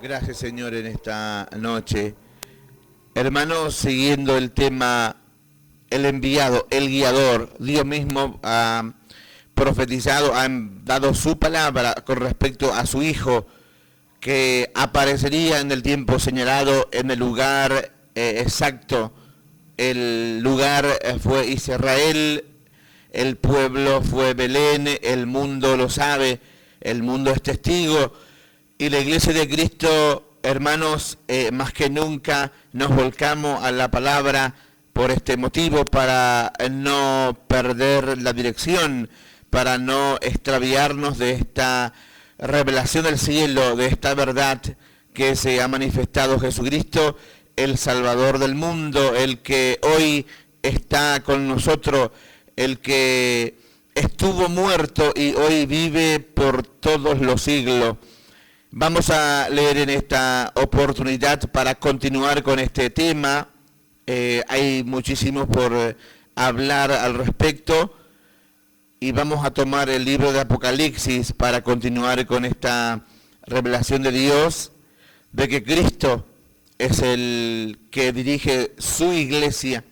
Gracias, Señor, en esta noche. Hermanos, siguiendo el tema, el enviado, el guiador, Dios mismo ha profetizado, ha dado su palabra con respecto a su Hijo, que aparecería en el tiempo señalado, en el lugar exacto. El lugar fue Israel, el pueblo fue Belén, el mundo lo sabe, el mundo es testigo. Y la Iglesia de Cristo, hermanos, más que nunca nos volcamos a la palabra por este motivo, para no perder la dirección, para no extraviarnos de esta revelación del cielo, de esta verdad que se ha manifestado Jesucristo, el Salvador del mundo, el que hoy está con nosotros, el que estuvo muerto y hoy vive por todos los siglos. Vamos a leer en esta oportunidad para continuar con este tema. Hay muchísimo por hablar al respecto y vamos a tomar el libro de Apocalipsis para continuar con esta revelación de Dios, de que Cristo es el que dirige su iglesia.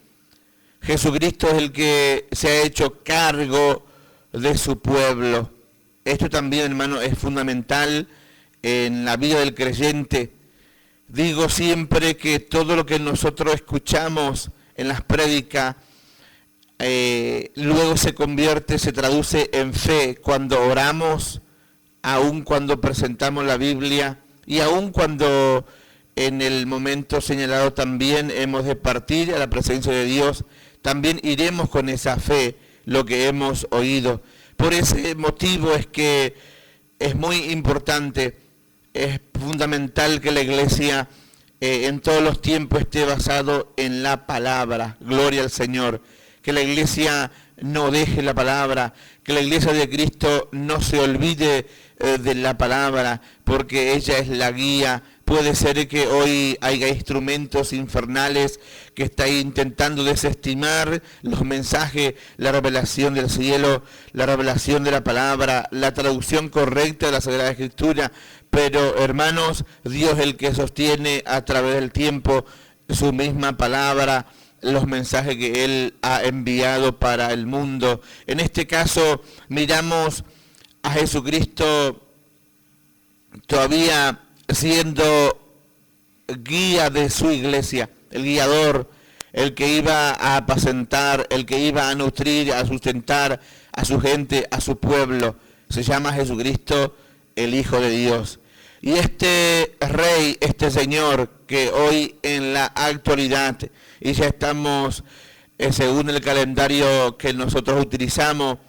Jesucristo es el que se ha hecho cargo de su pueblo. Esto también, hermano, es fundamental en la vida del creyente. Digo siempre que todo lo que nosotros escuchamos en las prédicas luego se convierte, se traduce en fe cuando oramos, aun cuando presentamos la Biblia y aun cuando en el momento señalado también hemos de partir a la presencia de Dios, también iremos con esa fe lo que hemos oído. Por ese motivo es que es muy importante, es fundamental que la iglesia en todos los tiempos esté basado en la palabra. Gloria al Señor. Que la iglesia no deje la palabra, que la iglesia de Cristo no se olvide de la palabra, porque ella es la guía. Puede ser que hoy haya instrumentos infernales que están intentando desestimar los mensajes, la revelación del cielo, la revelación de la palabra, la traducción correcta de la Sagrada Escritura. Pero, hermanos, Dios es el que sostiene a través del tiempo su misma palabra, los mensajes que Él ha enviado para el mundo. En este caso, miramos a Jesucristo todavía siendo guía de su iglesia, el guiador, el que iba a apacentar, el que iba a nutrir, a sustentar a su gente, a su pueblo. Se llama Jesucristo, el Hijo de Dios. Y este Rey, este Señor, que hoy en la actualidad, y ya estamos, según el calendario que nosotros utilizamos,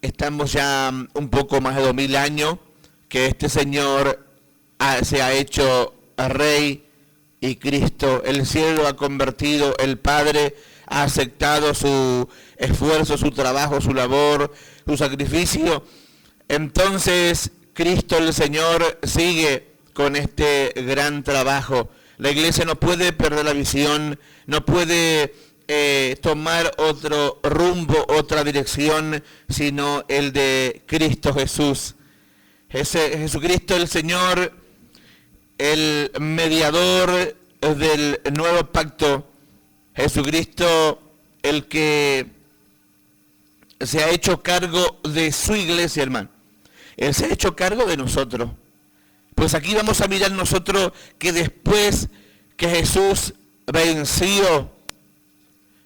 estamos ya un poco más de 2000 años, que este Señor se ha hecho Rey y Cristo. El cielo lo ha convertido, el Padre ha aceptado su esfuerzo, su trabajo, su labor, su sacrificio. Entonces, Cristo el Señor sigue con este gran trabajo. La iglesia no puede perder la visión, no puede tomar otro rumbo, otra dirección, sino el de Cristo Jesús. Jesucristo el Señor, el mediador del nuevo pacto. Jesucristo el que se ha hecho cargo de su iglesia, hermano. Él se ha hecho cargo de nosotros. Pues aquí vamos a mirar nosotros que después que Jesús venció,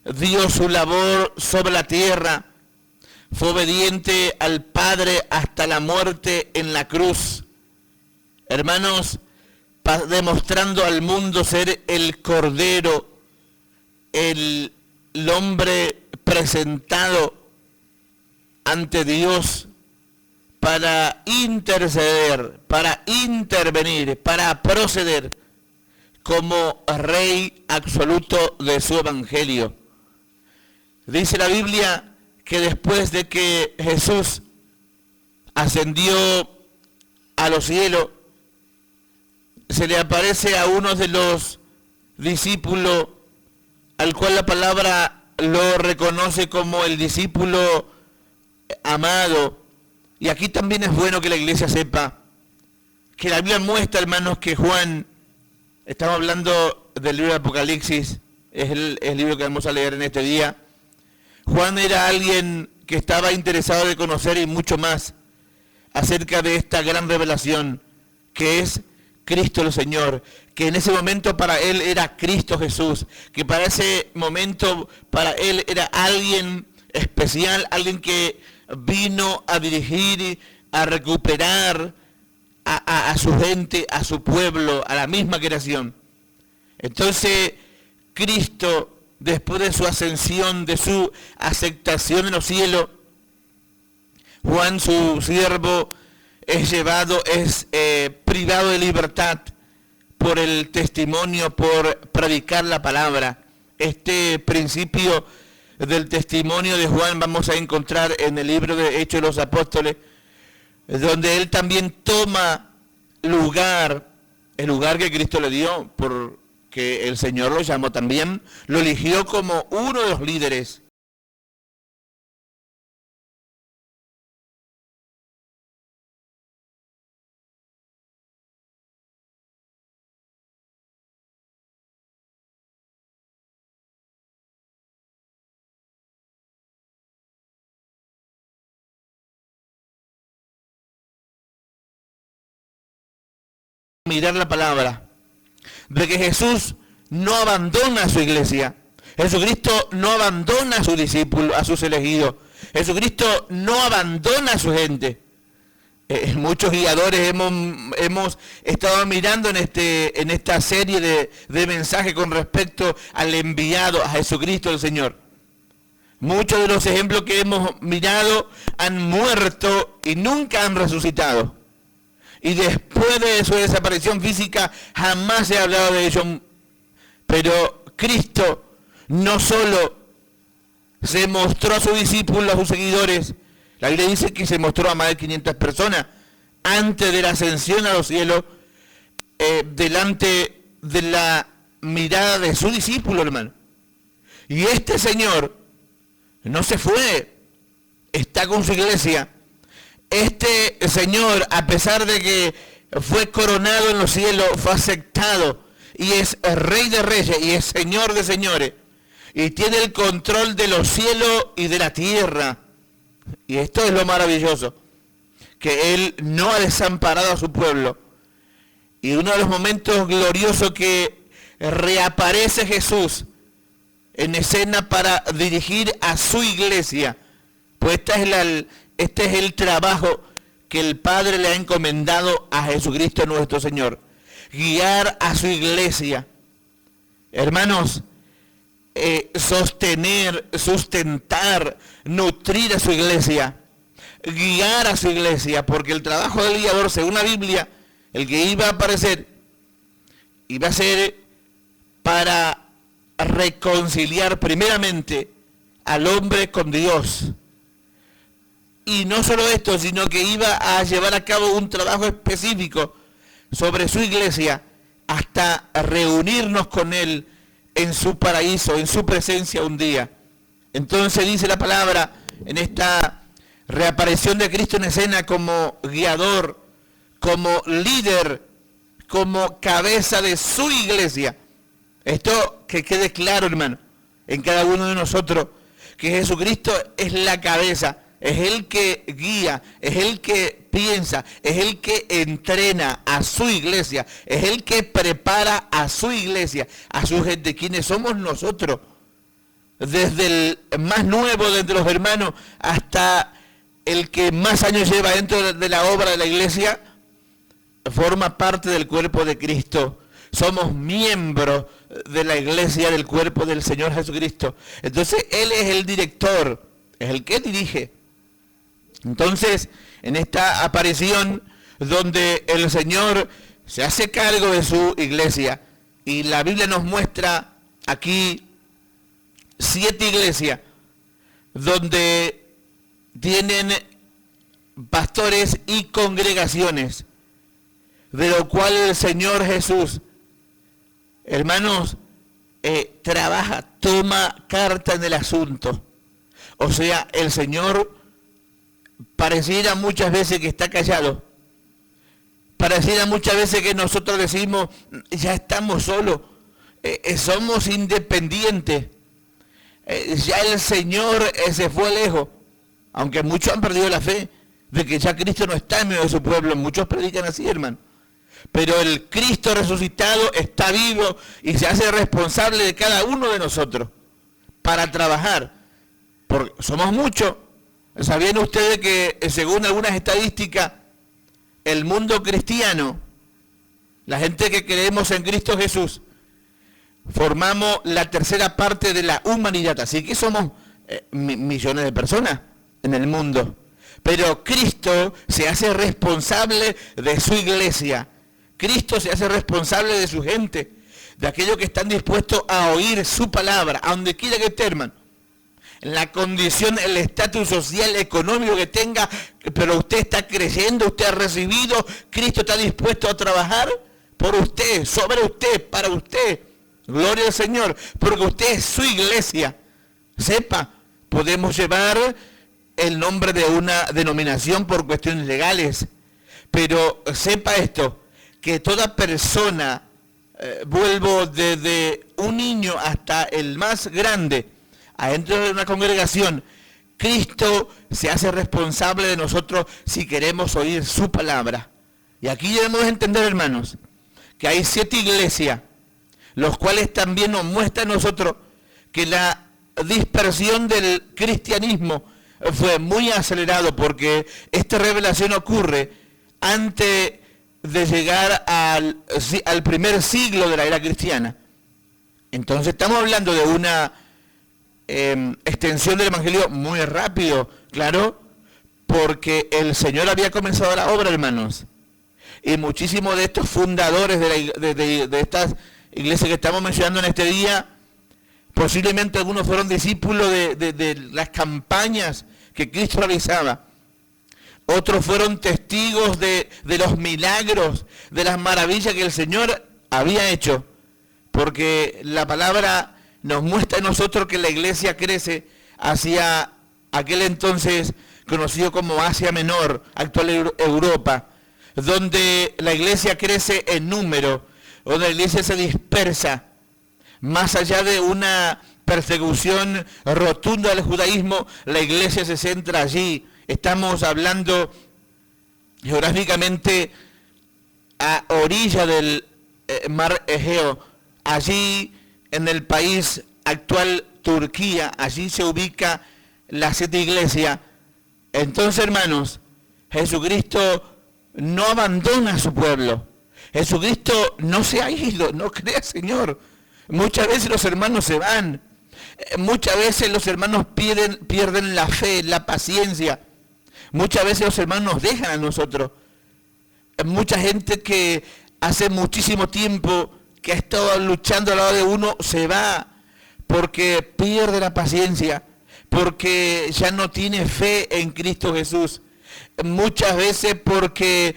dio su labor sobre la tierra, fue obediente al Padre hasta la muerte en la cruz. Hermanos, demostrando al mundo ser el Cordero, el hombre presentado ante Dios para interceder, para intervenir, para proceder como Rey absoluto de su Evangelio. Dice la Biblia que después de que Jesús ascendió a los cielos, se le aparece a uno de los discípulos, al cual la palabra lo reconoce como el discípulo amado. Y aquí también es bueno que la iglesia sepa que la Biblia muestra, hermanos, que Juan, estamos hablando del libro de Apocalipsis, es el libro que vamos a leer en este día. Juan era alguien que estaba interesado de conocer y mucho más acerca de esta gran revelación que es Cristo el Señor, que en ese momento para él era Cristo Jesús, que para ese momento para él era alguien especial, alguien que vino a dirigir, a recuperar a su gente, a su pueblo, a la misma creación. Entonces, Cristo, después de su ascensión, de su aceptación en los cielos, Juan, su siervo, es privado de libertad por el testimonio, por predicar la palabra. Este principio del testimonio de Juan vamos a encontrar en el libro de Hechos de los Apóstoles, donde él también toma lugar, el lugar que Cristo le dio, porque el Señor lo llamó también, lo eligió como uno de los líderes. Mirar la palabra, de que Jesús no abandona a su iglesia, Jesucristo no abandona a sus discípulos, a sus elegidos, Jesucristo no abandona a su gente. Muchos guiadores hemos estado mirando en esta serie de mensajes con respecto al enviado, a Jesucristo el Señor. Muchos de los ejemplos que hemos mirado han muerto y nunca han resucitado. Y después de su desaparición física jamás se ha hablado de ello. Pero Cristo no solo se mostró a sus discípulos, a sus seguidores, la Biblia dice que se mostró a más de 500 personas antes de la ascensión a los cielos, delante de la mirada de su discípulo, hermano. Y este Señor no se fue, está con su iglesia. Este Señor, a pesar de que fue coronado en los cielos, fue aceptado y es el Rey de Reyes y es Señor de Señores y tiene el control de los cielos y de la tierra. Y esto es lo maravilloso, que Él no ha desamparado a su pueblo. Y uno de los momentos gloriosos que reaparece Jesús en escena para dirigir a su iglesia, pues este es el trabajo que el Padre le ha encomendado a Jesucristo nuestro Señor. Guiar a su iglesia. Hermanos, sostener, sustentar, nutrir a su iglesia. Guiar a su iglesia, porque el trabajo del guiador, según la Biblia, el que iba a aparecer, iba a ser para reconciliar primeramente al hombre con Dios. Y no solo esto, sino que iba a llevar a cabo un trabajo específico sobre su iglesia hasta reunirnos con Él en su paraíso, en su presencia un día. Entonces dice la palabra en esta reaparición de Cristo en escena como guiador, como líder, como cabeza de su iglesia. Esto que quede claro, hermano, en cada uno de nosotros, que Jesucristo es la cabeza. Es el que guía, es el que piensa, es el que entrena a su iglesia, es el que prepara a su iglesia, a su gente. ¿Quiénes somos nosotros? Desde el más nuevo de entre los hermanos hasta el que más años lleva dentro de la obra de la iglesia, forma parte del cuerpo de Cristo. Somos miembros de la iglesia, del cuerpo del Señor Jesucristo. Entonces Él es el director, es el que dirige. Entonces, en esta aparición donde el Señor se hace cargo de su iglesia, y la Biblia nos muestra aquí 7 iglesias donde tienen pastores y congregaciones, de lo cual el Señor Jesús, hermanos, trabaja, toma carta en el asunto. O sea, el Señor pareciera muchas veces que está callado, Pareciera muchas veces que nosotros decimos, ya estamos solos, somos independientes, ya el Señor se fue lejos, aunque muchos han perdido la fe de que ya Cristo no está en medio de su pueblo. Muchos predican así, hermano. Pero el Cristo resucitado está vivo y se hace responsable de cada uno de nosotros para trabajar. Porque somos muchos. ¿Sabían ustedes que según algunas estadísticas, el mundo cristiano, la gente que creemos en Cristo Jesús, formamos la tercera parte de la humanidad? Así que somos millones de personas en el mundo. Pero Cristo se hace responsable de su iglesia. Cristo se hace responsable de su gente, de aquellos que están dispuestos a oír su palabra, a donde quiera que esté, hermano. La condición, el estatus social, económico que tenga, pero usted está creyendo, usted ha recibido, Cristo está dispuesto a trabajar por usted, sobre usted, para usted. Gloria al Señor, porque usted es su iglesia. Sepa, podemos llevar el nombre de una denominación por cuestiones legales, pero sepa esto, que toda persona, vuelvo desde un niño hasta el más grande, adentro de una congregación, Cristo se hace responsable de nosotros si queremos oír su palabra. Y aquí debemos entender, hermanos, que hay 7 iglesias, los cuales también nos muestran a nosotros que la dispersión del cristianismo fue muy acelerado, porque esta revelación ocurre antes de llegar al primer siglo de la era cristiana. Entonces estamos hablando de una extensión del evangelio muy rápido, claro, porque el Señor había comenzado la obra, hermanos. Y muchísimos de estos fundadores de estas iglesias que estamos mencionando en este día, posiblemente algunos fueron discípulos de las campañas que Cristo realizaba. Otros fueron testigos de los milagros, de las maravillas que el Señor había hecho. Porque la palabra nos muestra a nosotros que la iglesia crece hacia aquel entonces conocido como Asia Menor, actual Europa, donde la iglesia crece en número, donde la iglesia se dispersa. Más allá de una persecución rotunda del judaísmo, la iglesia se centra allí. Estamos hablando geográficamente a orilla del mar Egeo, allí en el país actual Turquía, allí se ubica la 7 iglesias. Entonces, hermanos, Jesucristo no abandona a su pueblo. Jesucristo no se ha ido, no crea, Señor. Muchas veces los hermanos se van, muchas veces los hermanos pierden la fe, la paciencia, muchas veces los hermanos nos dejan a nosotros. Mucha gente que hace muchísimo tiempo que ha estado luchando al lado de uno se va porque pierde la paciencia, porque ya no tiene fe en Cristo Jesús. Muchas veces porque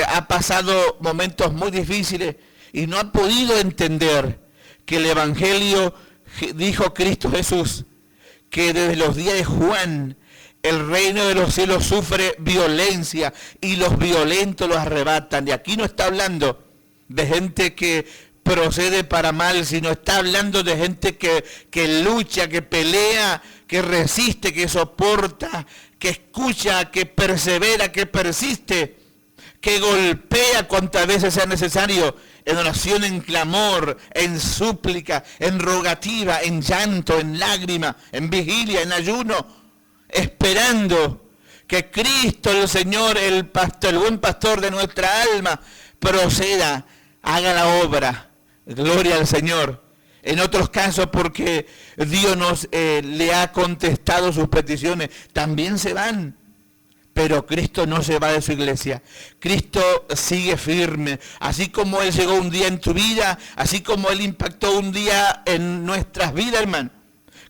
ha pasado momentos muy difíciles y no ha podido entender que el Evangelio, dijo Cristo Jesús, que desde los días de Juan, el reino de los cielos sufre violencia y los violentos lo arrebatan. Y aquí no está hablando de gente que procede para mal, sino está hablando de gente que lucha, que pelea, que resiste, que soporta, que escucha, que persevera, que persiste, que golpea cuantas veces sea necesario, en oración, en clamor, en súplica, en rogativa, en llanto, en lágrima, en vigilia, en ayuno, esperando que Cristo, el Señor, el pastor, el buen pastor de nuestra alma, proceda, haga la obra. Gloria al Señor. En otros casos, porque Dios le ha contestado sus peticiones, también se van. Pero Cristo no se va de su iglesia. Cristo sigue firme. Así como Él llegó un día en tu vida, así como Él impactó un día en nuestras vidas, hermano.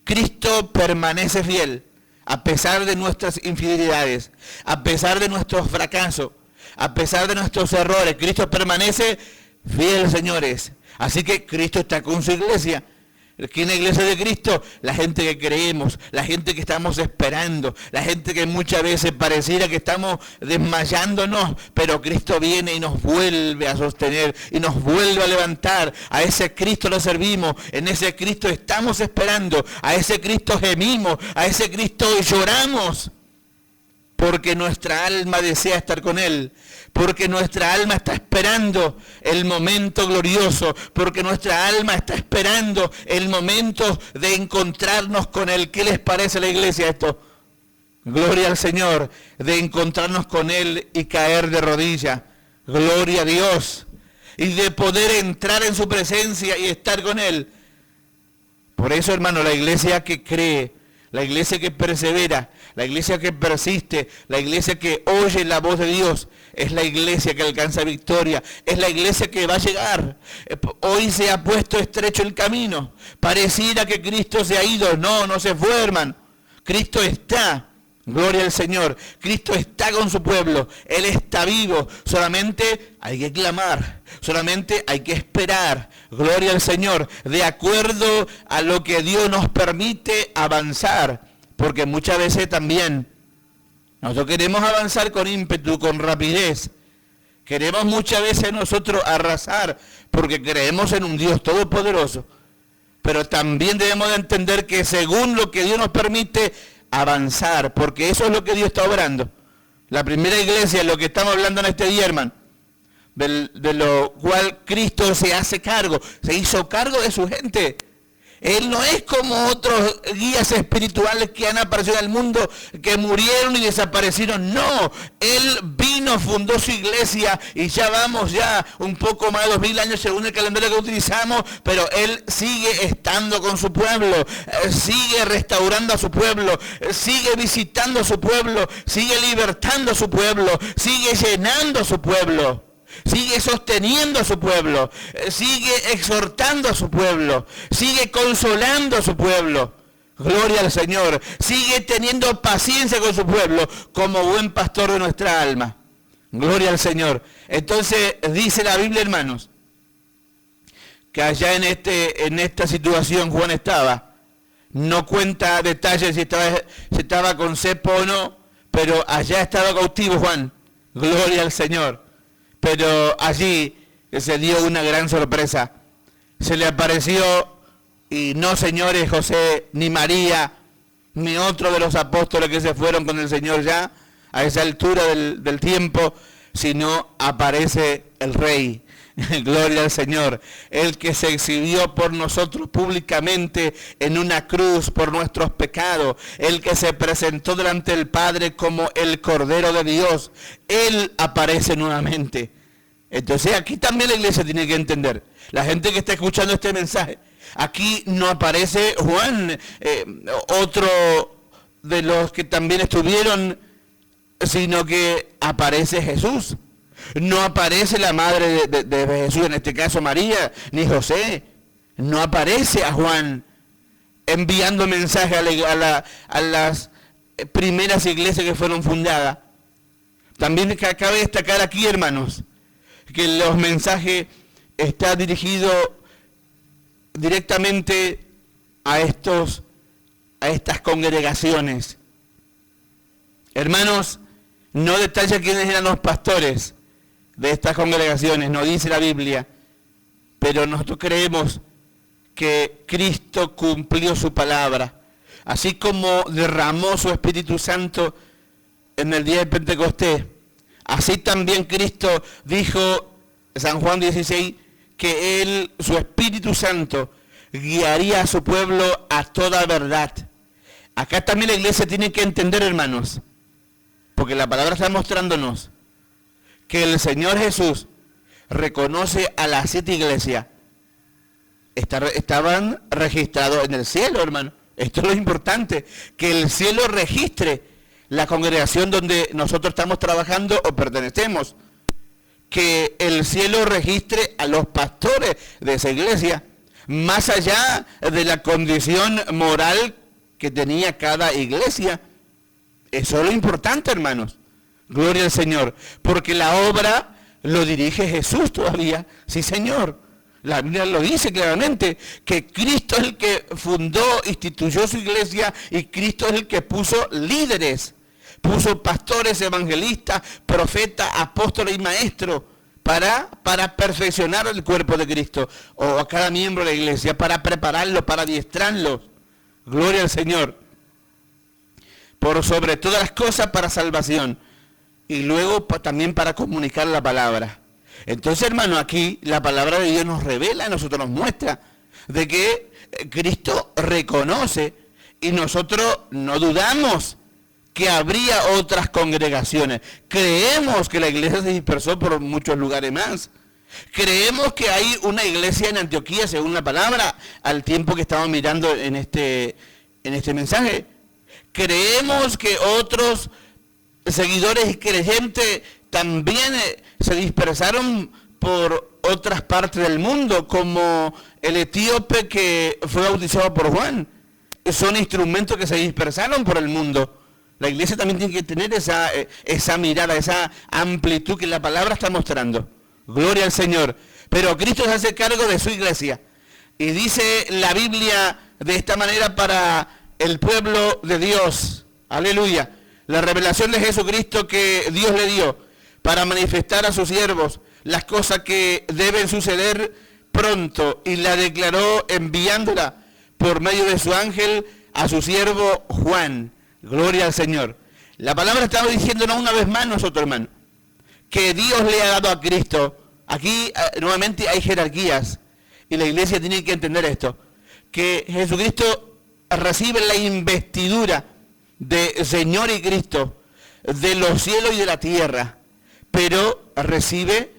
Cristo permanece fiel, a pesar de nuestras infidelidades, a pesar de nuestros fracasos, a pesar de nuestros errores. Cristo permanece fiel, señores. Así que Cristo está con su iglesia. Aquí en la iglesia de Cristo, la gente que creemos, la gente que estamos esperando, la gente que muchas veces pareciera que estamos desmayándonos, pero Cristo viene y nos vuelve a sostener y nos vuelve a levantar. A ese Cristo lo servimos, en ese Cristo estamos esperando, a ese Cristo gemimos, a ese Cristo lloramos, porque nuestra alma desea estar con Él, porque nuestra alma está esperando el momento glorioso, porque nuestra alma está esperando el momento de encontrarnos con Él. ¿Qué les parece a la iglesia esto? Gloria al Señor, de encontrarnos con Él y caer de rodillas. Gloria a Dios. Y de poder entrar en su presencia y estar con Él. Por eso, hermano, la iglesia que cree, la iglesia que persevera, la iglesia que persiste, la iglesia que oye la voz de Dios, es la iglesia que alcanza victoria, es la iglesia que va a llegar. Hoy se ha puesto estrecho el camino, pareciera que Cristo se ha ido, no se fue, hermano. Cristo está, gloria al Señor, Cristo está con su pueblo, Él está vivo, solamente hay que clamar, solamente hay que esperar, gloria al Señor, de acuerdo a lo que Dios nos permite avanzar, porque muchas veces también nosotros queremos avanzar con ímpetu, con rapidez, queremos muchas veces nosotros arrasar, porque creemos en un Dios todopoderoso, pero también debemos de entender que según lo que Dios nos permite avanzar, porque eso es lo que Dios está obrando. La primera iglesia, lo que estamos hablando en este día, hermano, de lo cual Cristo se hace cargo, se hizo cargo de su gente. Él no es como otros guías espirituales que han aparecido en el mundo, que murieron y desaparecieron. No, Él vino, fundó su iglesia y ya vamos un poco más de 2000 años según el calendario que utilizamos, pero Él sigue estando con su pueblo, sigue restaurando a su pueblo, sigue visitando a su pueblo, sigue libertando a su pueblo, sigue llenando a su pueblo. Sigue sosteniendo a su pueblo, sigue exhortando a su pueblo, sigue consolando a su pueblo. Gloria al Señor. Sigue teniendo paciencia con su pueblo como buen pastor de nuestra alma. Gloria al Señor. Entonces dice la Biblia, hermanos, que allá en esta situación Juan estaba. No cuenta detalles si estaba con cepo o no, pero allá estaba cautivo Juan. Gloria al Señor. Pero allí se dio una gran sorpresa. Se le apareció, y no señores José, ni María, ni otro de los apóstoles que se fueron con el Señor ya, a esa altura del tiempo, sino aparece el Rey. Gloria al Señor, el que se exhibió por nosotros públicamente en una cruz por nuestros pecados, el que se presentó delante del Padre como el Cordero de Dios, Él aparece nuevamente. Entonces aquí también la iglesia tiene que entender, la gente que está escuchando este mensaje, aquí no aparece Juan, otro de los que también estuvieron, sino que aparece Jesús. No aparece la madre de Jesús, en este caso María, ni José. No aparece a Juan enviando mensaje a las primeras iglesias que fueron fundadas. También cabe destacar aquí, hermanos, que los mensajes están dirigidos directamente a estas congregaciones. Hermanos, no detalla quiénes eran los pastores de estas congregaciones, no dice la Biblia, pero nosotros creemos que Cristo cumplió su palabra, así como derramó su Espíritu Santo en el día de Pentecostés, así también Cristo dijo, San Juan 16, que Él, su Espíritu Santo, guiaría a su pueblo a toda verdad. Acá también la iglesia tiene que entender, hermanos, porque la palabra está mostrándonos que el Señor Jesús reconoce a las 7 iglesias. Estaban registrados en el cielo, hermano. Esto es lo importante, que el cielo registre la congregación donde nosotros estamos trabajando o pertenecemos. Que el cielo registre a los pastores de esa iglesia, más allá de la condición moral que tenía cada iglesia. Eso es lo importante, hermanos. Gloria al Señor. Porque la obra lo dirige Jesús todavía. Sí, Señor. La Biblia lo dice claramente, que Cristo es el que fundó, instituyó su iglesia y Cristo es el que puso líderes, puso pastores, evangelistas, profetas, apóstoles y maestros para perfeccionar el cuerpo de Cristo o a cada miembro de la iglesia, para prepararlo, para adiestrarlo. Gloria al Señor. Por sobre todas las cosas para salvación y luego también para comunicar la palabra. Entonces, hermano, aquí la palabra de Dios nos revela, a nosotros nos muestra de que Cristo reconoce y nosotros no dudamos que habría otras congregaciones. Creemos que la iglesia se dispersó por muchos lugares más. Creemos que hay una iglesia en Antioquía, según la palabra, al tiempo que estamos mirando en este mensaje. Creemos que otros seguidores y creyentes también se dispersaron por otras partes del mundo, como el etíope que fue bautizado por Juan. Son instrumentos que se dispersaron por el mundo. La iglesia también tiene que tener esa mirada, esa amplitud que la palabra está mostrando. Gloria al Señor. Pero Cristo se hace cargo de su iglesia. Y dice la Biblia de esta manera para el pueblo de Dios. Aleluya. La revelación de Jesucristo que Dios le dio para manifestar a sus siervos las cosas que deben suceder pronto. Y la declaró enviándola por medio de su ángel a su siervo Juan. Gloria al Señor. La palabra estaba diciéndonos una vez más nosotros, hermano, que Dios le ha dado a Cristo. Aquí nuevamente hay jerarquías y la iglesia tiene que entender esto, que Jesucristo recibe la investidura de Señor y Cristo de los cielos y de la tierra, pero recibe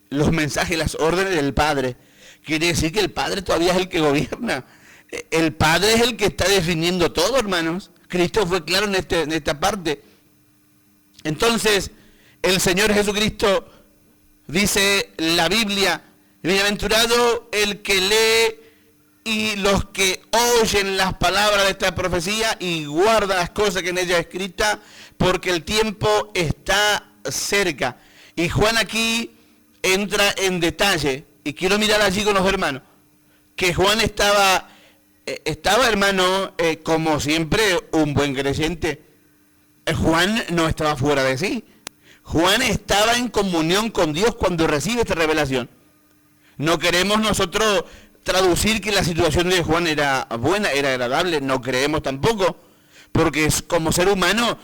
los mensajes, las órdenes del Padre. Quiere decir que el Padre todavía es el que gobierna. El Padre es el que está definiendo todo, hermanos. Cristo fue claro en esta parte. Entonces, el Señor Jesucristo, dice la Biblia, bienaventurado el que lee y los que oyen las palabras de esta profecía y guardan las cosas que en ella escritas, porque el tiempo está cerca. Y Juan aquí entra en detalle, y quiero mirar allí con los hermanos, que Juan estaba hermano, como siempre, un buen creyente. Juan no estaba fuera de sí. Juan estaba en comunión con Dios cuando recibe esta revelación. No queremos nosotros traducir que la situación de Juan era buena, era agradable, no creemos tampoco, porque como ser humano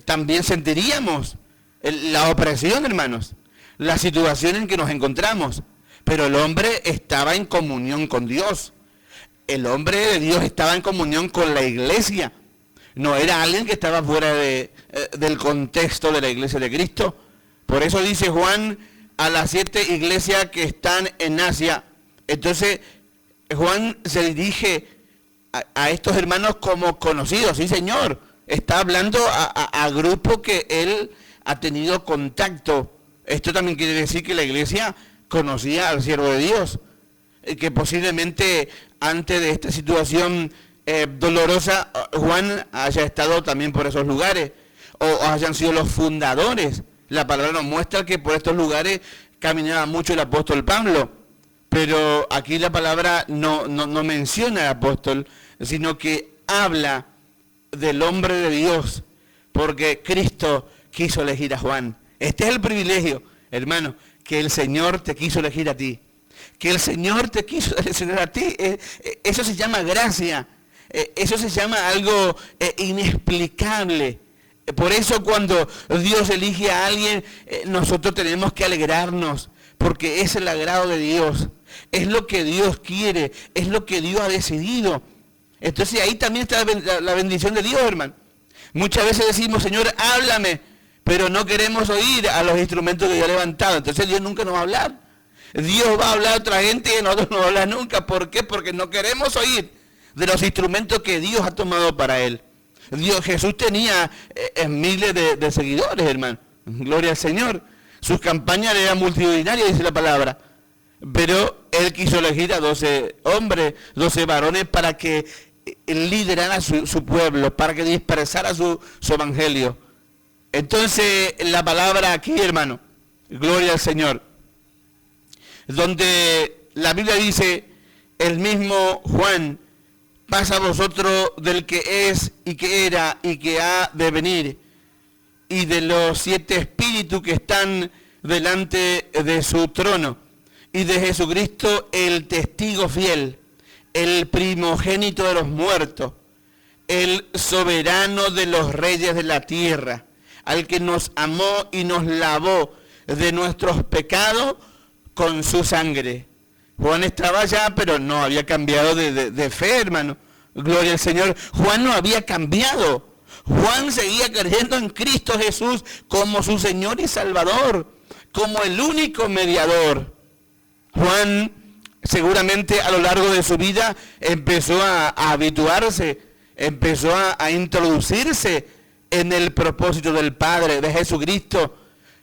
también sentiríamos la opresión, hermanos, la situación en que nos encontramos. Pero el hombre estaba en comunión con Dios. El hombre de Dios estaba en comunión con la iglesia. No era alguien que estaba fuera del contexto de la iglesia de Cristo. Por eso dice Juan a las 7 iglesias que están en Asia. Entonces Juan se dirige a estos hermanos como conocidos. Sí, Señor. Está hablando a grupos que él ha tenido contacto. Esto también quiere decir que la iglesia conocía al siervo de Dios. Que posiblemente antes de esta situación dolorosa, Juan haya estado también por esos lugares, o hayan sido los fundadores. La palabra nos muestra que por estos lugares caminaba mucho el apóstol Pablo, pero aquí la palabra no menciona al apóstol, sino que habla del hombre de Dios, porque Cristo quiso elegir a Juan. Este es el privilegio, hermano, que el Señor te quiso elegir a ti. Que el Señor te quiso elegir a ti. Eso se llama gracia. Eso se llama algo inexplicable. Por eso cuando Dios elige a alguien, nosotros tenemos que alegrarnos, porque es el agrado de Dios. Es lo que Dios quiere, es lo que Dios ha decidido. Entonces ahí también está la bendición de Dios, hermano. Muchas veces decimos, Señor, háblame, pero no queremos oír a los instrumentos que Dios ha levantado. Entonces Dios nunca nos va a hablar. Dios va a hablar a otra gente y nosotros no vamos a hablar nunca. ¿Por qué? Porque no queremos oír de los instrumentos que Dios ha tomado para Él. Jesús tenía miles de seguidores, hermano. Gloria al Señor. Sus campañas eran multitudinarias, dice la palabra. Pero Él quiso elegir a 12 hombres, 12 varones para que lideraran su pueblo, para que dispersara su evangelio. Entonces, la palabra aquí, hermano, gloria al Señor, donde La Biblia dice, el mismo Juan pasa a vosotros del que es y que era y que ha de venir, y de los 7 espíritus que están delante de su trono, y de Jesucristo el testigo fiel, el primogénito de los muertos, el soberano de los reyes de la tierra, al que nos amó y nos lavó de nuestros pecados con su sangre. Juan estaba allá, pero no había cambiado de fe, hermano. Gloria al Señor. Juan no había cambiado. Juan seguía creyendo en Cristo Jesús como su Señor y Salvador, como el único mediador. Juan seguramente a lo largo de su vida empezó a habituarse, empezó a introducirse en el propósito del Padre, de Jesucristo,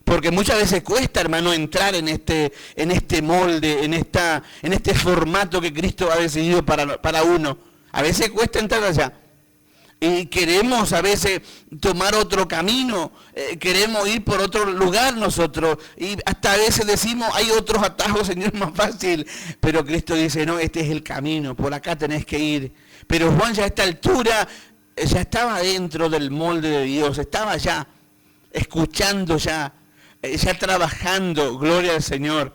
porque muchas veces cuesta, hermano, entrar en este molde, en este formato que Cristo ha decidido para uno. A veces cuesta entrar allá. Y queremos a veces tomar otro camino, queremos ir por otro lugar nosotros, y hasta a veces decimos, hay otros atajos, Señor, más fácil, pero Cristo dice, no, este es el camino, por acá tenés que ir. Pero Juan ya a esta altura, ya estaba dentro del molde de Dios, estaba ya escuchando ya trabajando, gloria al Señor.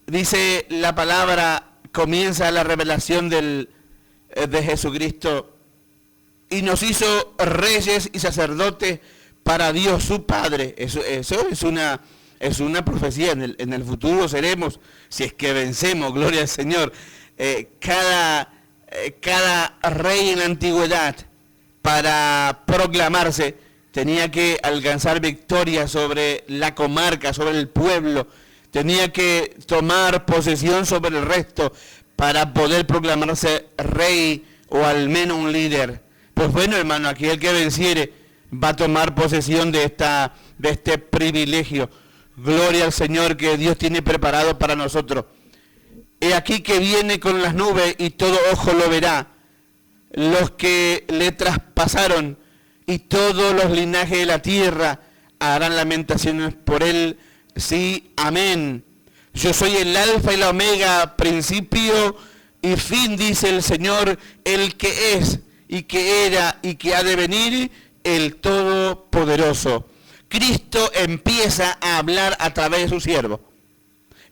Dice la palabra, comienza la revelación de Jesucristo, y nos hizo reyes y sacerdotes para Dios su Padre. Eso es una profecía. En el futuro seremos, si es que vencemos, gloria al Señor. Cada rey en la antigüedad, para proclamarse, tenía que alcanzar victoria sobre la comarca, sobre el pueblo, tenía que tomar posesión sobre el resto para poder proclamarse rey o al menos un líder. Pues bueno, hermano, aquí el que venciere va a tomar posesión de este privilegio. Gloria al Señor que Dios tiene preparado para nosotros. He aquí que viene con las nubes y todo ojo lo verá. Los que le traspasaron y todos los linajes de la tierra harán lamentaciones por él. Sí, amén. Yo soy el alfa y la omega, principio y fin, dice el Señor, el que es y que era y que ha de venir, el Todopoderoso. Cristo empieza a hablar a través de su siervo.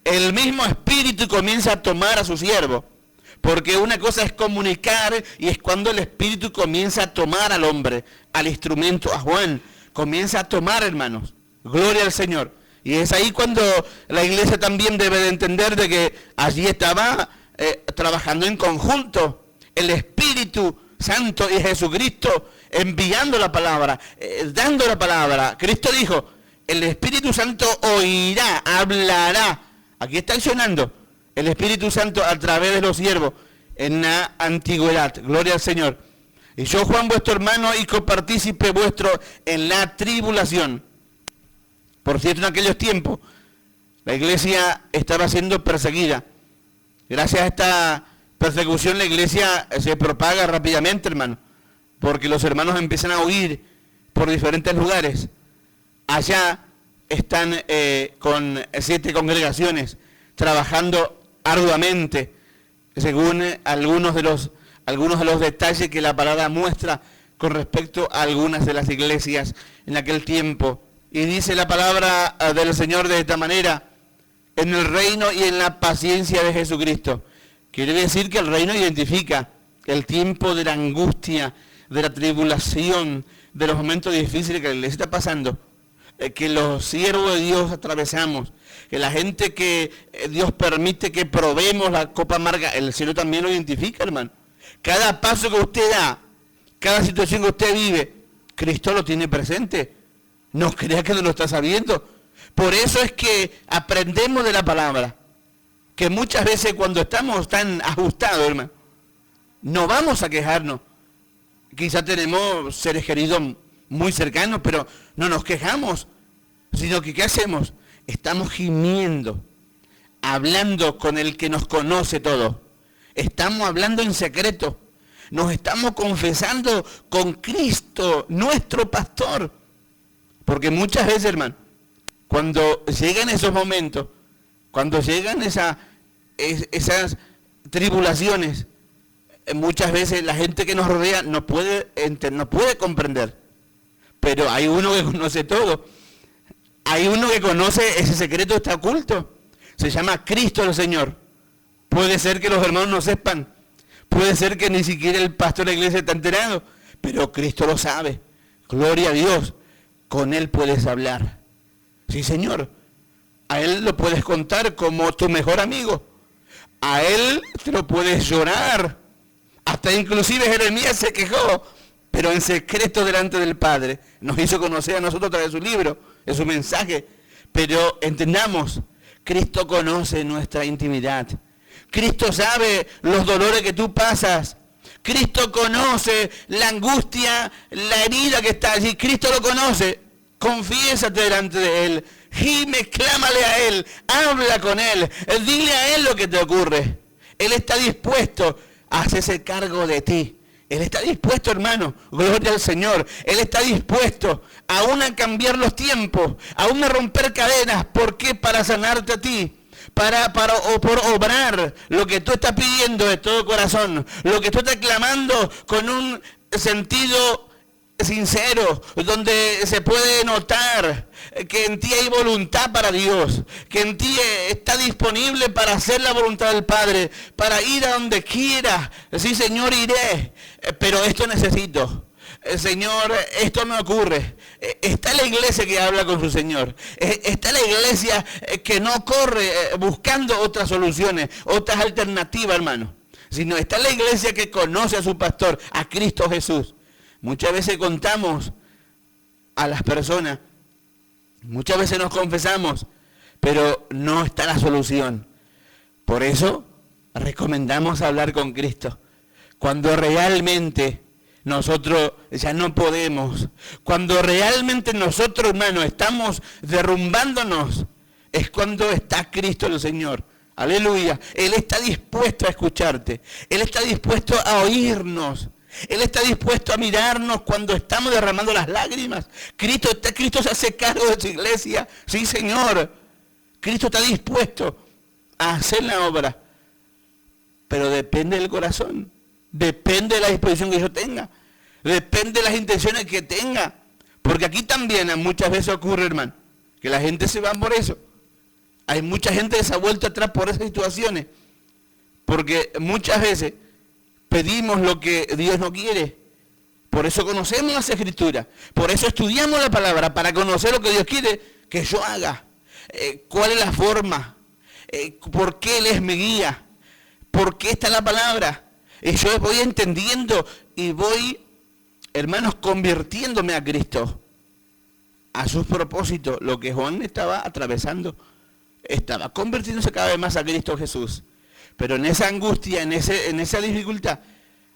El mismo Espíritu comienza a tomar a su siervo. Porque una cosa es comunicar y es cuando el Espíritu comienza a tomar al hombre, al instrumento, a Juan. Comienza a tomar, hermanos. Gloria al Señor. Y es ahí cuando la iglesia también debe de entender de que allí estaba trabajando en conjunto el Espíritu Santo y Jesucristo enviando la palabra, dando la palabra. Cristo dijo, el Espíritu Santo oirá, hablará. Aquí está accionando el Espíritu Santo a través de los siervos en la antigüedad. Gloria al Señor. Y yo, Juan, vuestro hermano y copartícipe vuestro en la tribulación. Por cierto, en aquellos tiempos, la iglesia estaba siendo perseguida. Gracias a esta persecución, la iglesia se propaga rápidamente, hermano. Porque los hermanos empiezan a huir por diferentes lugares. Allá están con 7 congregaciones trabajando arduamente, según algunos de los detalles que la palabra muestra con respecto a algunas de las iglesias en aquel tiempo. Y dice la palabra del Señor de esta manera, en el reino y en la paciencia de Jesucristo. Quiere decir que el reino identifica el tiempo de la angustia, de la tribulación, de los momentos difíciles que la iglesia está pasando, que los siervos de Dios atravesamos, que la gente que Dios permite que probemos la copa amarga, el cielo también lo identifica, hermano. Cada paso que usted da, cada situación que usted vive, Cristo lo tiene presente. No crea que no lo está sabiendo. Por eso es que aprendemos de la palabra, que muchas veces cuando estamos tan ajustados, hermano, no vamos a quejarnos. Quizá tenemos seres queridos muy cercanos, pero no nos quejamos, sino que ¿qué hacemos? Estamos gimiendo, hablando con el que nos conoce todo. Estamos hablando en secreto. Nos estamos confesando con Cristo, nuestro pastor. Porque muchas veces, hermano, cuando llegan esos momentos, Cuando llegan esas tribulaciones, muchas veces la gente que nos rodea no puede comprender. Pero hay uno que conoce todo. Hay uno que conoce ese secreto, está oculto. Se llama Cristo el Señor. Puede ser que los hermanos no sepan. Puede ser que ni siquiera el pastor de la iglesia está enterado. Pero Cristo lo sabe. Gloria a Dios. Con Él puedes hablar. Sí, Señor. A Él lo puedes contar como tu mejor amigo. A Él te lo puedes llorar. Hasta inclusive Jeremías se quejó, pero en secreto delante del Padre. Nos hizo conocer a nosotros a través de su libro, de su mensaje. Pero entendamos, Cristo conoce nuestra intimidad. Cristo sabe los dolores que tú pasas. Cristo conoce la angustia, la herida que está allí. Cristo lo conoce. Confiésate delante de Él. Gime, clámale a Él. Habla con Él. Dile a Él lo que te ocurre. Él está dispuesto a hacerse cargo de ti. Él está dispuesto, hermano. Gloria al Señor. Él está dispuesto aún a cambiar los tiempos, aún a romper cadenas. ¿Por qué? Para sanarte a ti. Por obrar lo que tú estás pidiendo de todo corazón. Lo que tú estás clamando con un sentido sincero, donde se puede notar que en ti hay voluntad para Dios, que en ti está disponible para hacer la voluntad del Padre, para ir a donde quiera. Sí, Señor, iré, pero esto necesito. Señor, esto me ocurre. Está la iglesia que habla con su Señor. Está la iglesia que no corre buscando otras soluciones, otras alternativas, hermano. Sino está la iglesia que conoce a su pastor, a Cristo Jesús. Muchas veces contamos a las personas, muchas veces nos confesamos, pero no está la solución. Por eso recomendamos hablar con Cristo. Cuando realmente nosotros ya no podemos, cuando realmente nosotros, hermanos, estamos derrumbándonos, es cuando está Cristo el Señor. Aleluya. Él está dispuesto a escucharte. Él está dispuesto a oírnos. Él está dispuesto a mirarnos cuando estamos derramando las lágrimas. Cristo se hace cargo de su iglesia. Sí, Señor. Cristo está dispuesto a hacer la obra. Pero depende del corazón. Depende de la disposición que yo tenga. Depende de las intenciones que tenga. Porque aquí también muchas veces ocurre, hermano, que la gente se va por eso. Hay mucha gente que se ha vuelto atrás por esas situaciones. Porque muchas veces pedimos lo que Dios no quiere. Por eso conocemos las Escrituras. Por eso estudiamos la palabra, para conocer lo que Dios quiere que yo haga. ¿Cuál es la forma? ¿Por qué Él es mi guía? ¿Por qué está la palabra? Yo voy entendiendo y voy, hermanos, convirtiéndome a Cristo, a sus propósitos. Lo que Juan estaba atravesando, estaba convirtiéndose cada vez más a Cristo Jesús. Pero en esa angustia, en esa dificultad,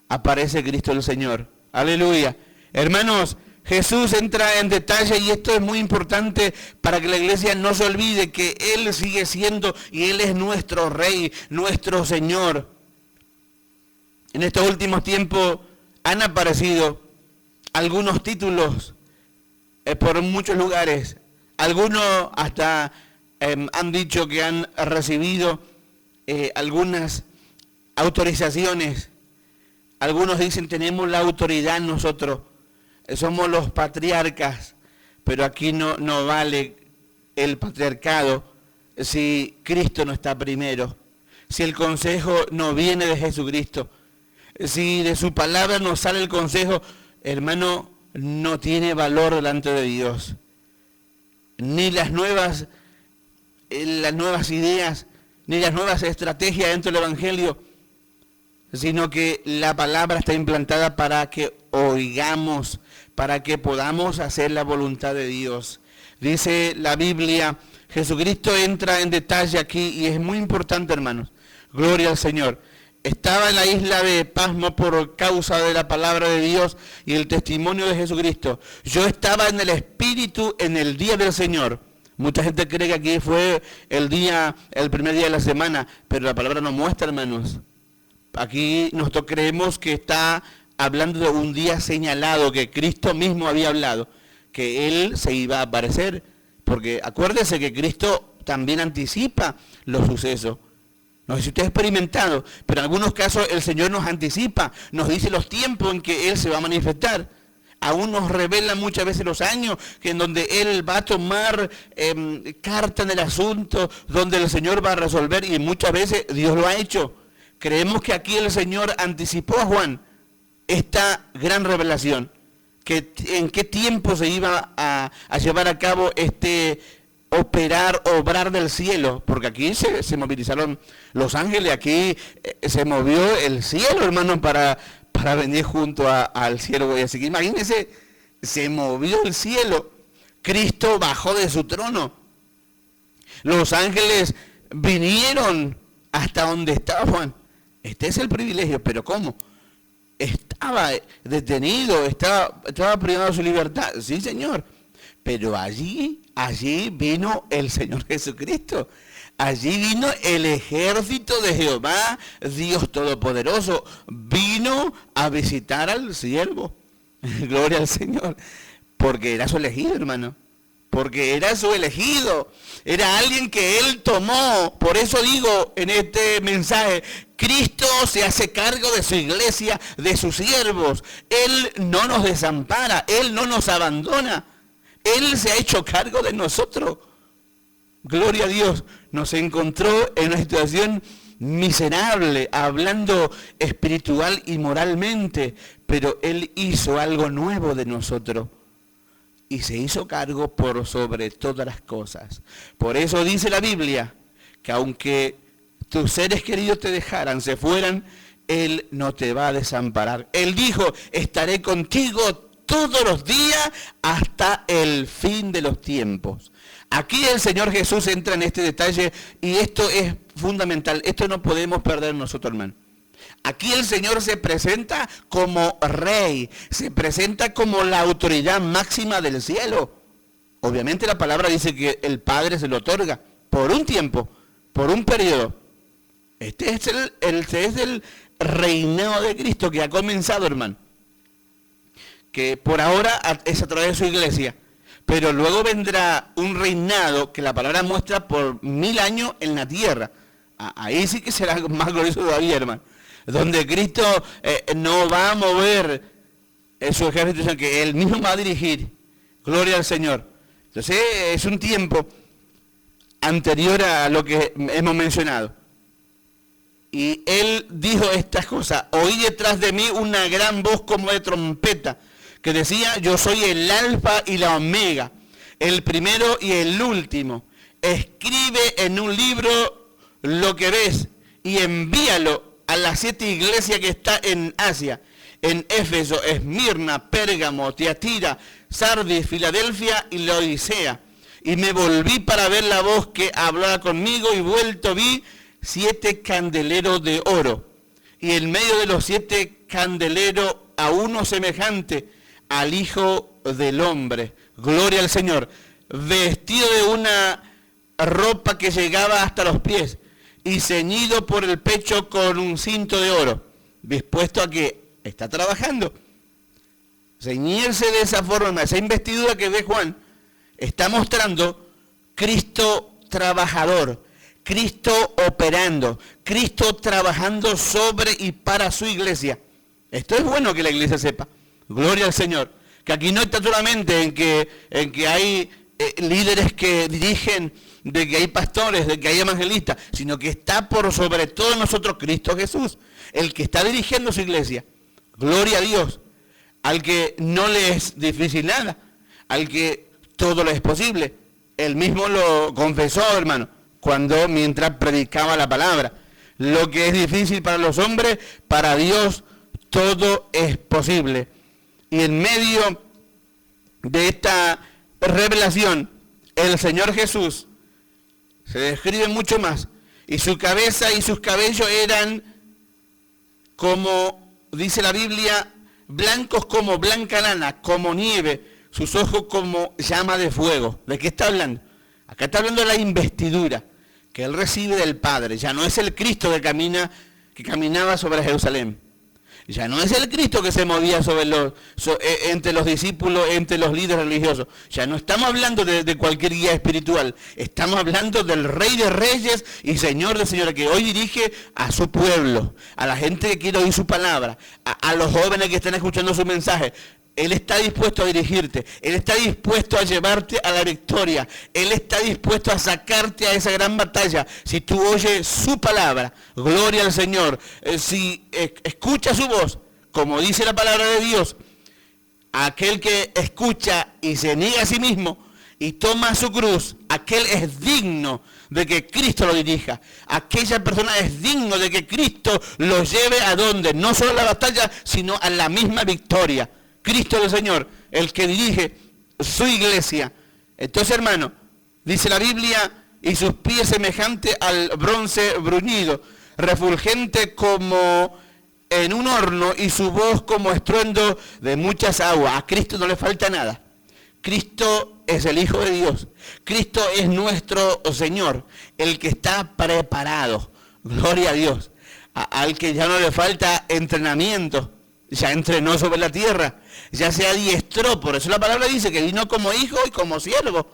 aparece Cristo el Señor. Aleluya. Hermanos, Jesús entra en detalle y esto es muy importante para que la iglesia no se olvide que Él sigue siendo y Él es nuestro Rey, nuestro Señor. En estos últimos tiempos han aparecido algunos títulos por muchos lugares. Algunos hasta han dicho que han recibido algunas autorizaciones. Algunos dicen tenemos la autoridad nosotros, somos los patriarcas, pero aquí no vale el patriarcado si Cristo no está primero, si el consejo no viene de Jesucristo, si de su palabra no sale el consejo, hermano, no tiene valor delante de Dios. Ni las nuevas ideas, ni las nuevas estrategias dentro del Evangelio, sino que la palabra está implantada para que oigamos, para que podamos hacer la voluntad de Dios. Dice la Biblia, Jesucristo entra en detalle aquí y es muy importante, hermanos. Gloria al Señor. Estaba en la isla de Pasmo por causa de la palabra de Dios y el testimonio de Jesucristo. Yo estaba en el Espíritu en el día del Señor. Mucha gente cree que aquí fue el primer día de la semana, pero la palabra nos muestra, hermanos. Aquí nosotros creemos que está hablando de un día señalado, que Cristo mismo había hablado, que Él se iba a aparecer. Porque acuérdese que Cristo también anticipa los sucesos. No sé si usted ha experimentado, pero en algunos casos el Señor nos anticipa, nos dice los tiempos en que Él se va a manifestar. Aún nos revela muchas veces los años en donde Él va a tomar carta en el asunto, donde el Señor va a resolver, y muchas veces Dios lo ha hecho. Creemos que aquí el Señor anticipó a Juan esta gran revelación, que en qué tiempo se iba a llevar a cabo este obrar del cielo, porque aquí se movilizaron los ángeles, aquí se movió el cielo, hermano, para venir junto al cielo. Así que imagínense, se movió el cielo, Cristo bajó de su trono, los ángeles vinieron hasta donde estaba Juan. Este es el privilegio, pero ¿cómo? Estaba detenido, estaba privado de su libertad, sí, Señor, pero allí vino el Señor Jesucristo. Allí vino el ejército de Jehová, Dios Todopoderoso. Vino a visitar al siervo. Gloria al Señor. Porque era su elegido, hermano. Porque era su elegido. Era alguien que Él tomó. Por eso digo en este mensaje, Cristo se hace cargo de su iglesia, de sus siervos. Él no nos desampara, Él no nos abandona. Él se ha hecho cargo de nosotros. Gloria a Dios. Nos encontró en una situación miserable, hablando espiritual y moralmente, pero Él hizo algo nuevo de nosotros y se hizo cargo por sobre todas las cosas. Por eso dice la Biblia que aunque tus seres queridos te dejaran, se fueran, Él no te va a desamparar. Él dijo, estaré contigo todos los días hasta el fin de los tiempos. Aquí el Señor Jesús entra en este detalle y esto es fundamental. Esto no podemos perder nosotros, hermano. Aquí el Señor se presenta como rey, se presenta como la autoridad máxima del cielo. Obviamente la palabra dice que el Padre se lo otorga por un tiempo, por un periodo. Este es el reinado de Cristo que ha comenzado, hermano. Que por ahora es a través de su iglesia. Pero luego vendrá un reinado que la palabra muestra por 1000 años en la tierra. Ahí sí que será más glorioso todavía, hermano. Donde Cristo no va a mover su ejército, sino que Él mismo va a dirigir. Gloria al Señor. Entonces es un tiempo anterior a lo que hemos mencionado. Y Él dijo estas cosas. Oí detrás de mí una gran voz como de trompeta, que decía, yo soy el alfa y la omega, el primero y el último. Escribe en un libro lo que ves y envíalo a las 7 iglesias que está en Asia, en Éfeso, Esmirna, Pérgamo, Tiatira, Sardis, Filadelfia y Laodicea. Y me volví para ver la voz que hablaba conmigo y vuelto vi 7 candeleros de oro. Y en medio de los 7 candeleros a uno semejante al Hijo del Hombre, gloria al Señor, vestido de una ropa que llegaba hasta los pies y ceñido por el pecho con un cinto de oro, dispuesto a que está trabajando. Ceñirse de esa forma, esa investidura que ve Juan, está mostrando Cristo trabajador, Cristo operando, Cristo trabajando sobre y para su iglesia. Esto es bueno que la iglesia sepa. Gloria al Señor. Que aquí no está solamente en que hay líderes que dirigen, de que hay pastores, de que hay evangelistas, sino que está por sobre todo nosotros Cristo Jesús, el que está dirigiendo su iglesia. Gloria a Dios. Al que no le es difícil nada, al que todo le es posible. Él mismo lo confesó, hermano, mientras predicaba la palabra. Lo que es difícil para los hombres, para Dios todo es posible. Y en medio de esta revelación, el Señor Jesús se describe mucho más. Y su cabeza y sus cabellos eran, como dice la Biblia, blancos como blanca lana, como nieve, sus ojos como llama de fuego. ¿De qué está hablando? Acá está hablando de la investidura que Él recibe del Padre. Ya no es el Cristo que caminaba sobre Jerusalén. Ya no es el Cristo que se movía entre los discípulos, entre los líderes religiosos. Ya no estamos hablando de cualquier guía espiritual. Estamos hablando del Rey de Reyes y Señor de Señores, que hoy dirige a su pueblo, a la gente que quiere oír su palabra, a los jóvenes que están escuchando su mensaje. Él está dispuesto a dirigirte, Él está dispuesto a llevarte a la victoria, Él está dispuesto a sacarte a esa gran batalla. Si tú oyes su palabra, gloria al Señor, si escuchas su voz, como dice la palabra de Dios, aquel que escucha y se niega a sí mismo y toma su cruz, aquel es digno de que Cristo lo dirija. Aquella persona es digno de que Cristo lo lleve a donde, no solo a la batalla, sino a la misma victoria. Cristo el Señor, el que dirige su iglesia. Entonces, hermano, dice la Biblia, y sus pies semejantes al bronce bruñido, refulgente como en un horno, y su voz como estruendo de muchas aguas. A Cristo no le falta nada. Cristo es el Hijo de Dios. Cristo es nuestro Señor, el que está preparado. Gloria a Dios. Al que ya no le falta entrenamiento. Ya entrenó sobre la tierra, ya se adiestró, por eso la palabra dice que vino como hijo y como siervo.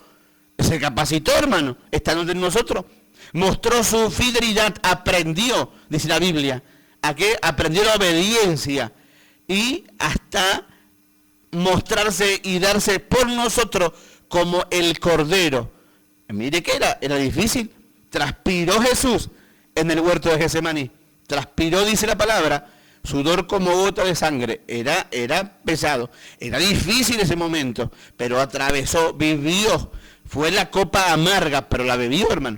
Se capacitó, hermano, estando entre nosotros. Mostró su fidelidad, aprendió, dice la Biblia, a que aprendió la obediencia y hasta mostrarse y darse por nosotros como el Cordero. Mire que era difícil. Transpiró Jesús en el huerto de Getsemaní. Transpiró, dice la palabra, sudor como gota de sangre. Era pesado, era difícil ese momento, pero atravesó, vivió. Fue la copa amarga, pero la bebió, hermano.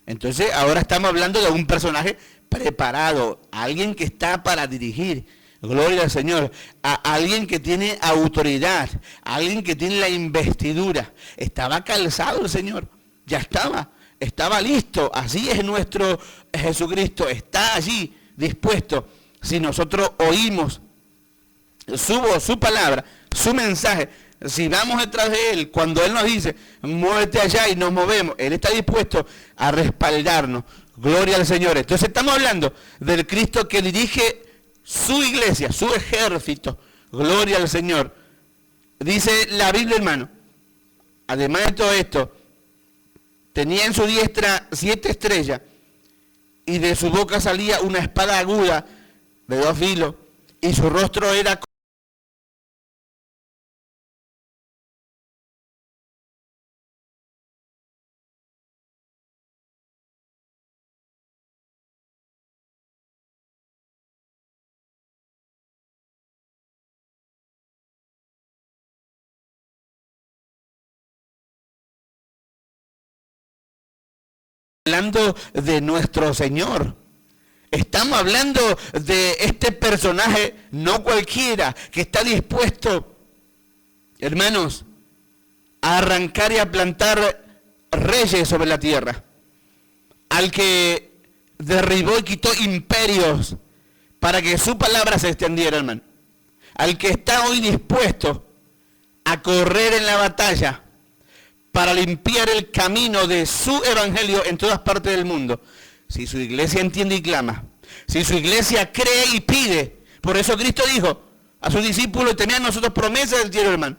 Entonces ahora estamos hablando de un personaje preparado, alguien que está para dirigir. Gloria al Señor. A alguien que tiene autoridad, a alguien que tiene la investidura. Estaba calzado el Señor, ya estaba listo. Así es nuestro Jesucristo, está allí dispuesto. Si nosotros oímos su voz, su palabra, su mensaje, si vamos detrás de Él, cuando Él nos dice, muévete allá y nos movemos, Él está dispuesto a respaldarnos. Gloria al Señor. Entonces estamos hablando del Cristo que dirige su iglesia, su ejército. Gloria al Señor. Dice la Biblia, hermano, además de todo esto, tenía en su diestra 7 estrellas y de su boca salía una espada aguda de 2 filos, y su rostro era hablando de nuestro Señor. Estamos hablando de este personaje, no cualquiera, que está dispuesto, hermanos, a arrancar y a plantar reyes sobre la tierra. Al que derribó y quitó imperios para que su palabra se extendiera, hermano. Al que está hoy dispuesto a correr en la batalla para limpiar el camino de su evangelio en todas partes del mundo. Si su iglesia entiende y clama, si su iglesia cree y pide, por eso Cristo dijo a sus discípulos, tenían nosotros promesas del cielo, hermano.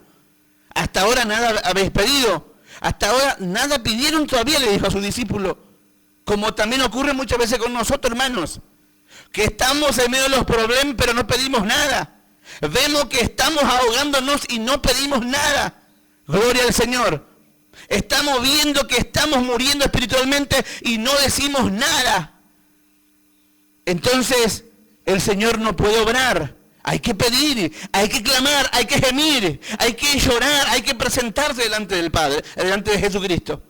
Hasta ahora nada habéis pedido, hasta ahora nada pidieron todavía, le dijo a sus discípulos, como también ocurre muchas veces con nosotros, hermanos, que estamos en medio de los problemas, pero no pedimos nada. Vemos que estamos ahogándonos y no pedimos nada. Gloria al Señor. Estamos viendo que estamos muriendo espiritualmente y no decimos nada. Entonces, el Señor no puede obrar. Hay que pedir, hay que clamar, hay que gemir, hay que llorar, hay que presentarse delante del Padre, delante de Jesucristo.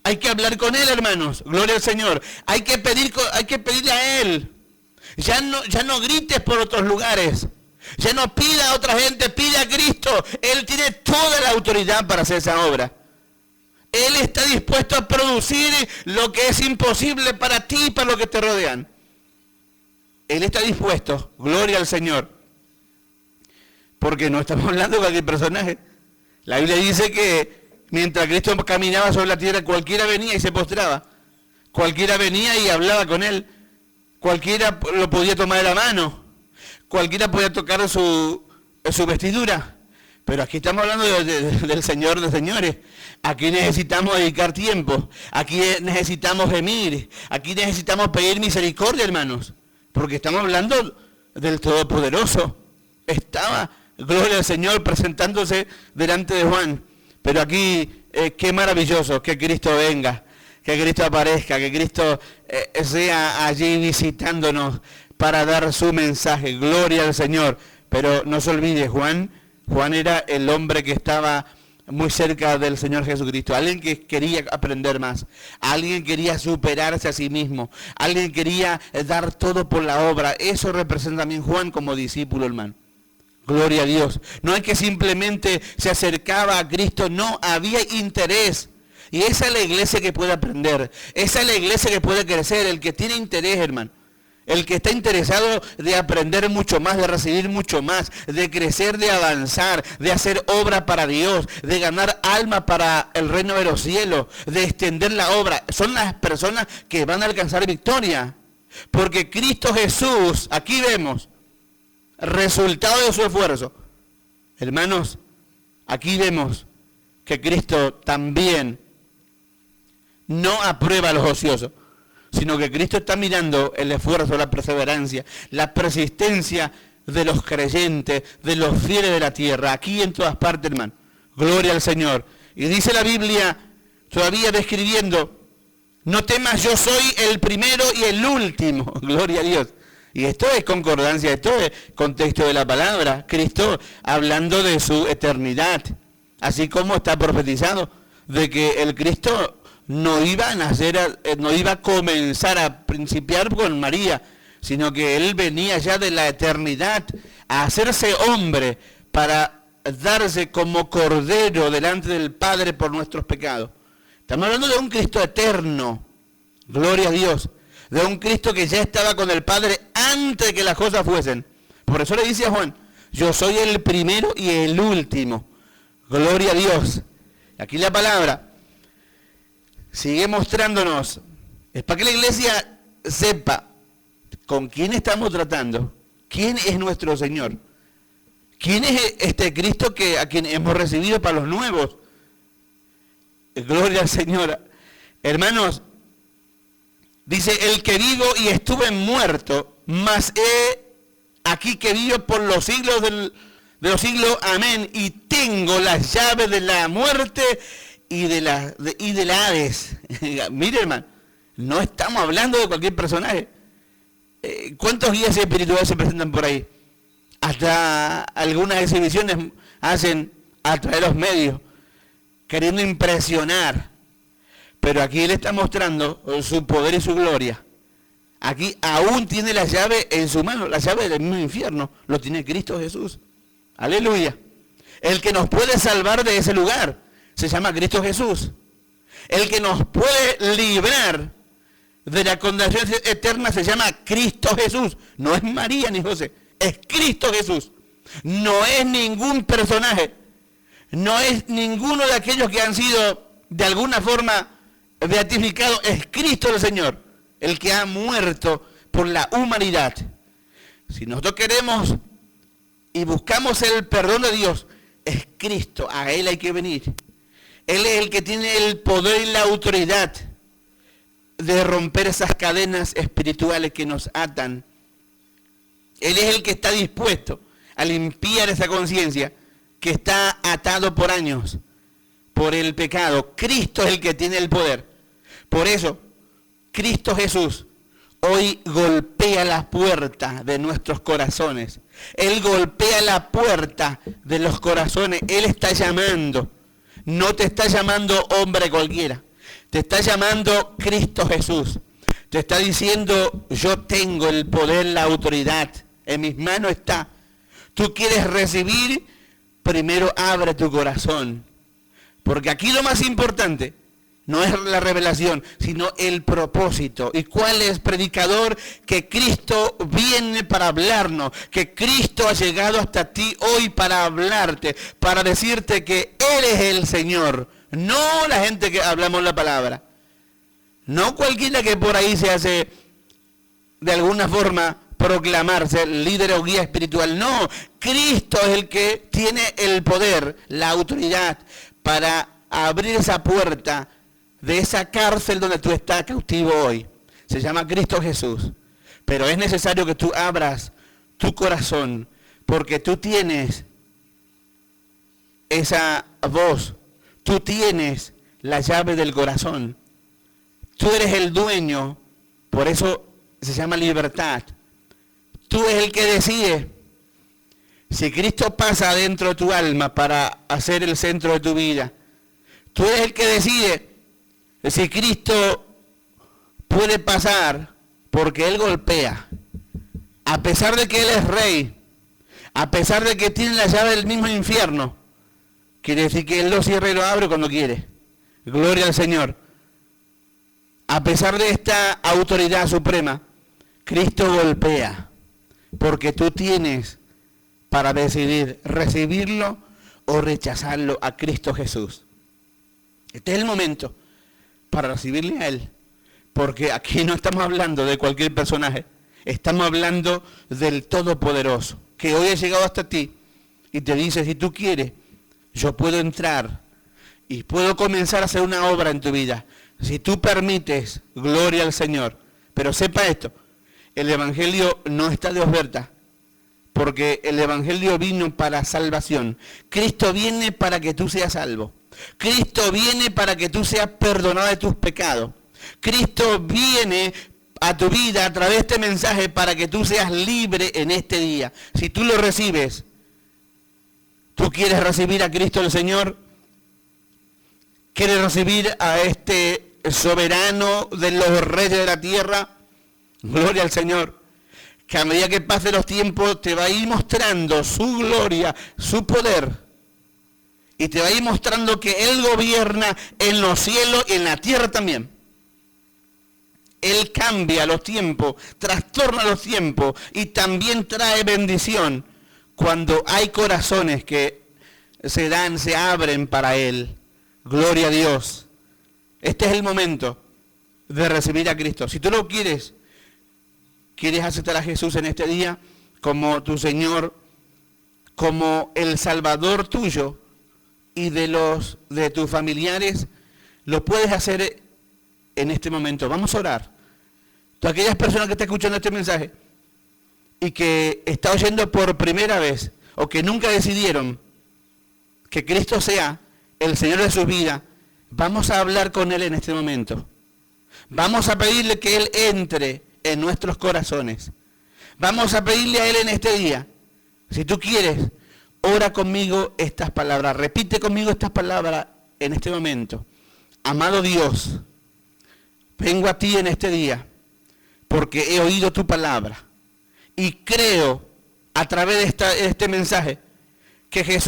Hay que hablar con Él, hermanos. Gloria al Señor. Hay que pedirle a Él. Ya no grites por otros lugares. Ya no pida a otra gente, pide a Cristo. Él tiene toda la autoridad para hacer esa obra. Él está dispuesto a producir lo que es imposible para ti y para los que te rodean. Él está dispuesto, gloria al Señor. Porque no estamos hablando de cualquier personaje. La Biblia dice que mientras Cristo caminaba sobre la tierra, cualquiera venía y se postraba. Cualquiera venía y hablaba con Él. Cualquiera lo podía tomar de la mano. cualquiera podía tocar su vestidura. Pero aquí estamos hablando del Señor de señores. Aquí necesitamos dedicar tiempo. Aquí necesitamos gemir. Aquí necesitamos pedir misericordia, hermanos. Porque estamos hablando del Todopoderoso. Estaba, gloria al Señor, presentándose delante de Juan. Pero aquí, qué maravilloso que Cristo venga, que Cristo aparezca, que Cristo sea allí visitándonos para dar su mensaje. Gloria al Señor. Pero no se olvide, Juan era el hombre que estaba muy cerca del Señor Jesucristo, alguien que quería aprender más, alguien quería superarse a sí mismo, alguien quería dar todo por la obra. Eso representa también Juan como discípulo, hermano. Gloria a Dios. No es que simplemente se acercaba a Cristo, no, había interés. Y esa es la iglesia que puede aprender, esa es la iglesia que puede crecer, el que tiene interés, hermano. El que está interesado de aprender mucho más, de recibir mucho más, de crecer, de avanzar, de hacer obra para Dios, de ganar alma para el reino de los cielos, de extender la obra. Son las personas que van a alcanzar victoria. Porque Cristo Jesús, aquí vemos, resultado de su esfuerzo. Hermanos, aquí vemos que Cristo también no aprueba a los ociosos, sino que Cristo está mirando el esfuerzo, la perseverancia, la persistencia de los creyentes, de los fieles de la tierra, aquí en todas partes, hermano. Gloria al Señor. Y dice la Biblia, todavía describiendo, no temas, yo soy el primero y el último. Gloria a Dios. Y esto es concordancia, esto es contexto de la palabra. Cristo hablando de su eternidad, así como está profetizado, de que el Cristo no iba a nacer, no iba a comenzar a principiar con María, sino que Él venía ya de la eternidad a hacerse hombre para darse como cordero delante del Padre por nuestros pecados. Estamos hablando de un Cristo eterno, gloria a Dios, de un Cristo que ya estaba con el Padre antes de que las cosas fuesen. Por eso le dice a Juan, yo soy el primero y el último, gloria a Dios. Aquí la palabra sigue mostrándonos, es para que la iglesia sepa con quién estamos tratando, quién es nuestro Señor, quién es este Cristo a quien hemos recibido para los nuevos. Gloria al Señor. Hermanos, dice, el que vivo y estuve muerto, mas he aquí que vivo por los siglos de los siglos, amén, y tengo las llaves de la muerte y de la Hades. Mire, hermano, no estamos hablando de cualquier personaje. ¿Cuántos guías espirituales se presentan por ahí? Hasta algunas exhibiciones hacen a través de los medios, queriendo impresionar. Pero aquí Él está mostrando su poder y su gloria. Aquí aún tiene la llave en su mano, la llave del mismo infierno, lo tiene Cristo Jesús. Aleluya. El que nos puede salvar de ese lugar se llama Cristo Jesús. El que nos puede librar de la condenación eterna se llama Cristo Jesús. No es María ni José, es Cristo Jesús. No es ningún personaje, no es ninguno de aquellos que han sido de alguna forma beatificados, es Cristo el Señor, el que ha muerto por la humanidad. Si nosotros queremos y buscamos el perdón de Dios, es Cristo, a Él hay que venir. Él es el que tiene el poder y la autoridad de romper esas cadenas espirituales que nos atan. Él es el que está dispuesto a limpiar esa conciencia que está atado por años por el pecado. Cristo es el que tiene el poder. Por eso, Cristo Jesús hoy golpea la puerta de nuestros corazones. Él golpea la puerta de los corazones. Él está llamando. No te está llamando hombre cualquiera. Te está llamando Cristo Jesús. Te está diciendo, yo tengo el poder, la autoridad. En mis manos está. Tú quieres recibir, primero abre tu corazón. Porque aquí lo más importante no es la revelación, sino el propósito. ¿Y cuál es, predicador? Que Cristo viene para hablarnos, que Cristo ha llegado hasta ti hoy para hablarte, para decirte que Él es el Señor, no la gente que hablamos la palabra, no cualquiera que por ahí se hace de alguna forma proclamar ser líder o guía espiritual. No, Cristo es el que tiene el poder, la autoridad para abrir esa puerta de esa cárcel donde tú estás cautivo hoy. Se llama Cristo Jesús. Pero es necesario que tú abras tu corazón, porque tú tienes esa voz, tú tienes la llave del corazón. Tú eres el dueño, por eso se llama libertad. Tú eres el que decide. Si Cristo pasa dentro de tu alma para hacer el centro de tu vida, tú eres el que decide si Cristo puede pasar, porque Él golpea. A pesar de que Él es rey, a pesar de que tiene la llave del mismo infierno, quiere decir que Él lo cierra y lo abre cuando quiere. Gloria al Señor. A pesar de esta autoridad suprema, Cristo golpea, porque tú tienes para decidir recibirlo o rechazarlo a Cristo Jesús. Este es el momento para recibirle a Él, porque aquí no estamos hablando de cualquier personaje, estamos hablando del Todopoderoso, que hoy ha llegado hasta ti y te dice, si tú quieres, yo puedo entrar y puedo comenzar a hacer una obra en tu vida. Si tú permites, gloria al Señor. Pero sepa esto, el Evangelio no está de oferta, porque el Evangelio vino para salvación. Cristo viene para que tú seas salvo. Cristo viene para que tú seas perdonado de tus pecados. Cristo viene a tu vida a través de este mensaje para que tú seas libre en este día. Si tú lo recibes, tú quieres recibir a Cristo el Señor, quieres recibir a este soberano de los reyes de la tierra, gloria al Señor, que a medida que pasen los tiempos te va a ir mostrando su gloria, su poder, y te va a ir mostrando que Él gobierna en los cielos y en la tierra también. Él cambia los tiempos, trastorna los tiempos y también trae bendición cuando hay corazones que se dan, se abren para Él. Gloria a Dios. Este es el momento de recibir a Cristo. Si tú lo quieres aceptar a Jesús en este día como tu Señor, como el Salvador tuyo y de tus familiares, lo puedes hacer en este momento. Vamos a orar. Todas aquellas personas que están escuchando este mensaje y que están oyendo por primera vez o que nunca decidieron que Cristo sea el Señor de su vida, vamos a hablar con Él en este momento. Vamos a pedirle que Él entre en nuestros corazones. Vamos a pedirle a Él en este día. Si tú quieres, ora conmigo estas palabras. Repite conmigo estas palabras en este momento. Amado Dios, vengo a ti en este día porque he oído tu palabra y creo a través de este mensaje que Jesús